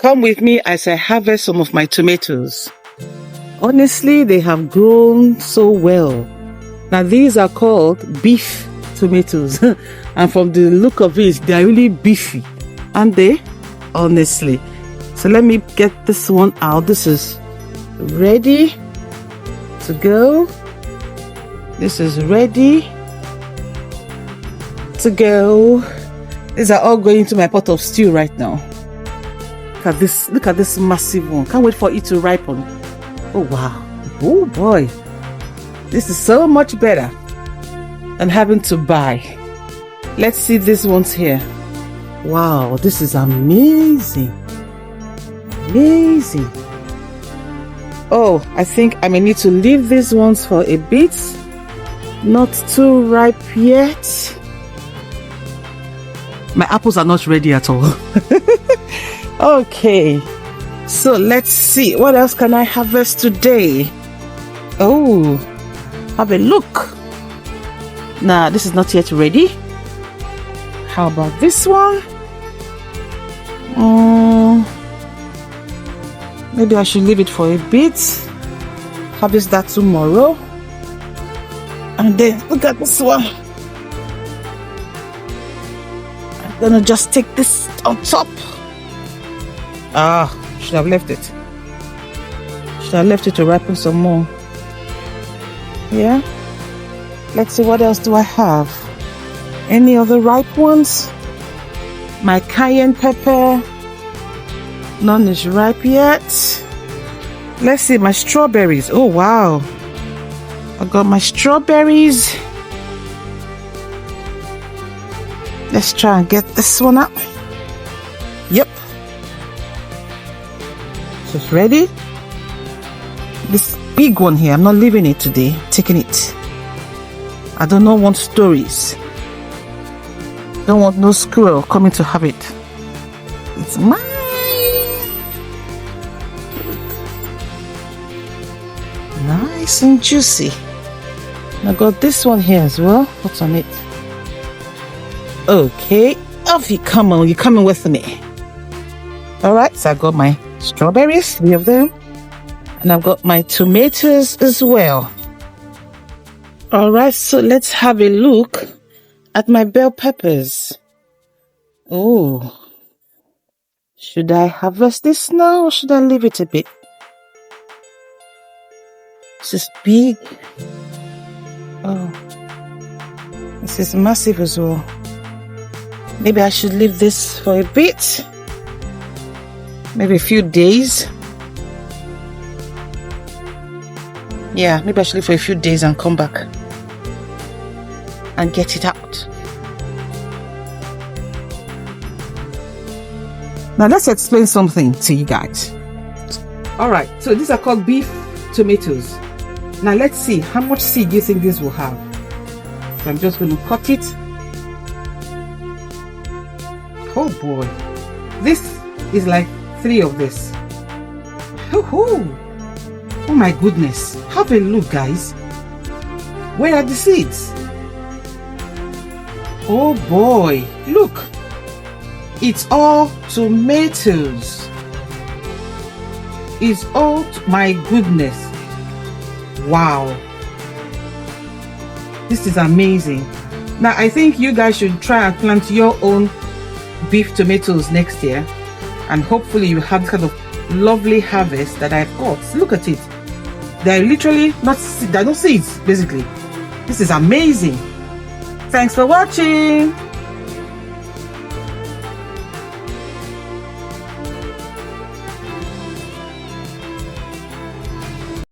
Come with me as I harvest some of my tomatoes. Honestly, they have grown so well. Now, these are called beef tomatoes. And from the look of it, they are really beefy, aren't they? Honestly. So let me get this one out. This is ready to go. This is ready to go. These are all going into my pot of stew right now. Look at this massive one. Can't wait for it to ripen. Oh wow. Oh boy. This is so much better than having to buy. Let's see these ones here. Wow, this is amazing. Amazing. Oh, I think I may need to leave these ones for a bit. Not too ripe yet. My apples are not ready at all. Okay, so let's see. What else can I harvest today? Oh, have a look. Nah, this is not yet ready. How about this one? Maybe I should leave it for a bit. Harvest that tomorrow. And then look at this one. I'm gonna just take this on top. Should have left it. Should have left it to ripen some more. Yeah. Let's see, what else do I have? Any other ripe ones? My cayenne pepper. None is ripe yet. Let's see, my strawberries. Oh wow. I got my strawberries. Let's try and get this one up. Yep. So it's ready. This big one here, I'm not leaving it today. Taking it. I do not want stories. Don't want no squirrel coming to have it. It's mine. Nice and juicy. I got this one here as well. What's on it? Okay, off you come on. You're coming with me. Alright, so I got my strawberries, 3 of them. And I've got my tomatoes as well. Alright, so let's have a look at my bell peppers. Oh, should I harvest this now or should I leave it a bit? This is big. Oh, this is massive as well. Maybe I should leave this for a bit. Maybe a few days. Yeah, maybe I should leave for a few days and come back and get it out. Now let's explain something to you guys. Alright, so these are called beef tomatoes. Now let's see, how much seed do you think this will have? So I'm just going to cut it. Oh boy, this is like 3 of this. Oh my goodness, have a look guys. Where are the seeds? Oh boy, look, it's all tomatoes. It's all, my goodness, wow, this is amazing. Now I think you guys should try and plant your own beef tomatoes next year, and hopefully you have this kind of lovely harvest that I've got. Look at it, they're literally not, they're no seeds basically. This is amazing. Thanks for watching.